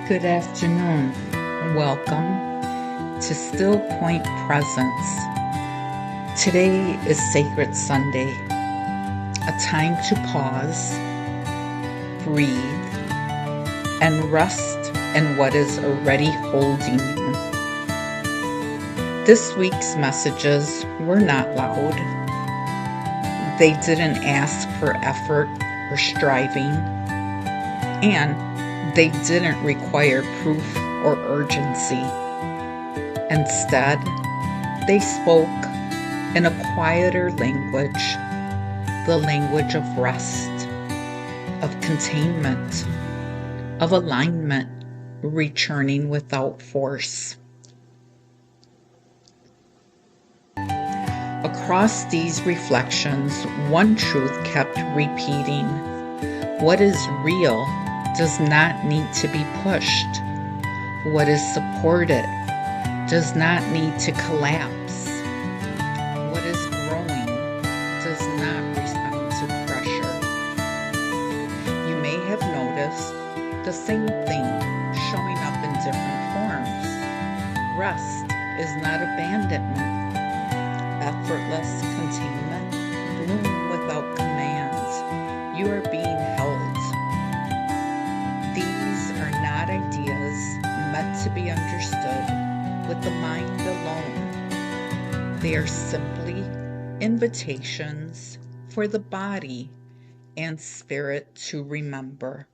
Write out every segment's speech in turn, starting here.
Good afternoon. Welcome to Still Point Presence. Today is Sacred Sunday, a time to pause, breathe, and rest in what is already holding you. This week's messages were not loud. They didn't ask for effort or striving, and they didn't require proof or urgency. Instead, they spoke in a quieter language, the language of rest, of containment, of alignment, returning without force. Across these reflections, one truth kept repeating: what is real does not need to be pushed. What is supported does not need to collapse. What is growing does not respond to pressure. You may have noticed the same thing showing up in different forms. Rest is not abandonment, effortless containment, bloom without command. You are being held. These are not ideas meant to be understood with the mind alone. They are simply invitations for the body and spirit to remember.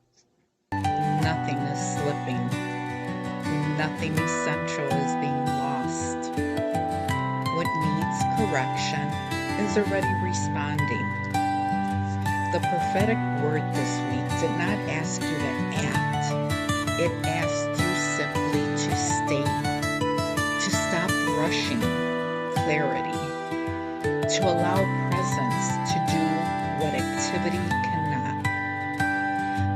Nothing is slipping. Nothing essential is being lost. What needs correction is already responding. The prophetic word this week did not ask you to act. It asked you simply to stay, to stop rushing clarity, to allow presence to do what activity cannot.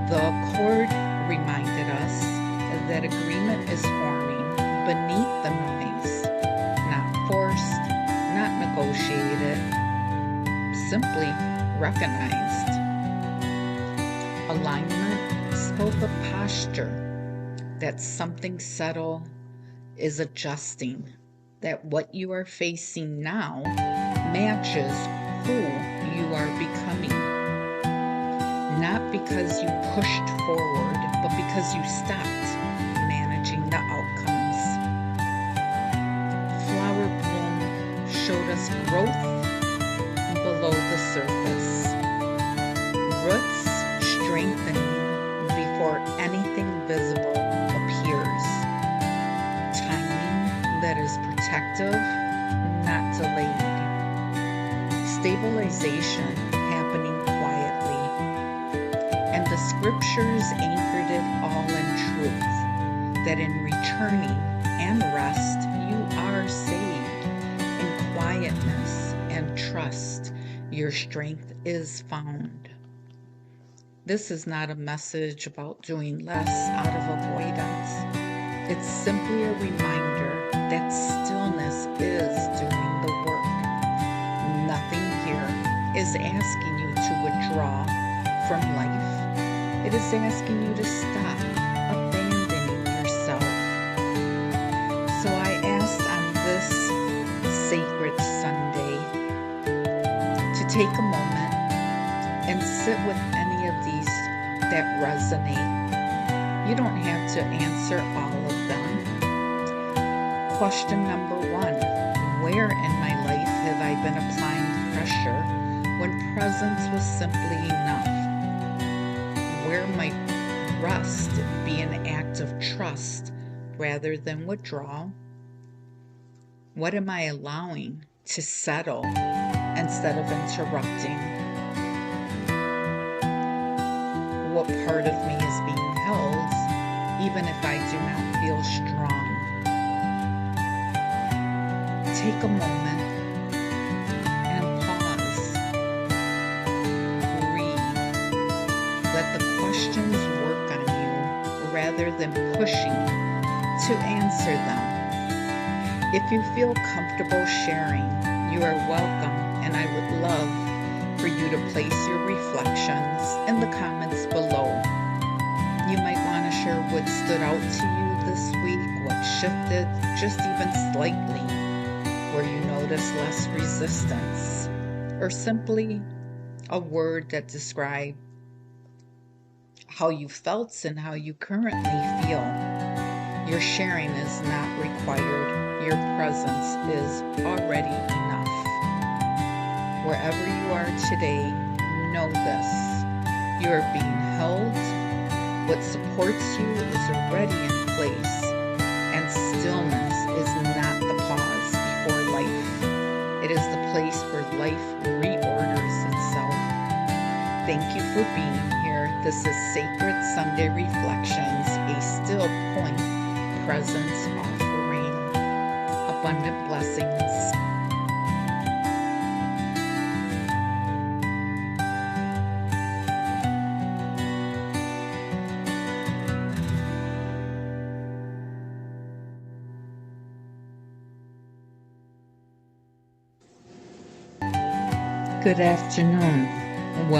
The accord reminded us that agreement is forming beneath the noise, not forced, not negotiated, simply recognized. Alignment spoke of posture, that something subtle is adjusting, that what you are facing now matches who you are becoming. Not because you pushed forward, but because you stopped managing the outcomes. Flower bloom showed us growth below the surface. Roots strengthening before anything visible appears. Timing that is protective, not delayed. Stabilization happening quietly. And the scriptures anchored it all in truth, that in returning and rest, you are saved. In quietness and trust, your strength is found. This is not a message about doing less out of avoidance. It's simply a reminder that stillness is doing the work. Nothing here is asking you to withdraw from life. It is asking you to stop abandoning yourself. So I asked on this Sacred Sunday to take a moment and sit with any of these that resonate. You don't have to answer all of them. Question number 1, where in my life have I been applying pressure when presence was simply enough? Where might rest be an act of trust rather than withdrawal? What am I allowing to settle instead of interrupting? What part of me is being held, even if I do not feel strong? Take a moment and pause. Breathe. Let the questions work on you rather than pushing to answer them. If you feel comfortable sharing, you are welcome, and I would love for you to place your reflections in the comments below. You might want to share what stood out to you this week, what shifted just even slightly, where you noticed less resistance, or simply a word that described how you felt and how you currently feel. Your sharing is not required. Your presence is already enough. Wherever you are today, know this. You are being held. What supports you is already in place. And stillness is not the pause before life. It is the place where life reorders itself. Thank you for being here. This is Sacred Sunday Reflections, a still point presence offering. Abundant blessings. Good afternoon. Welcome.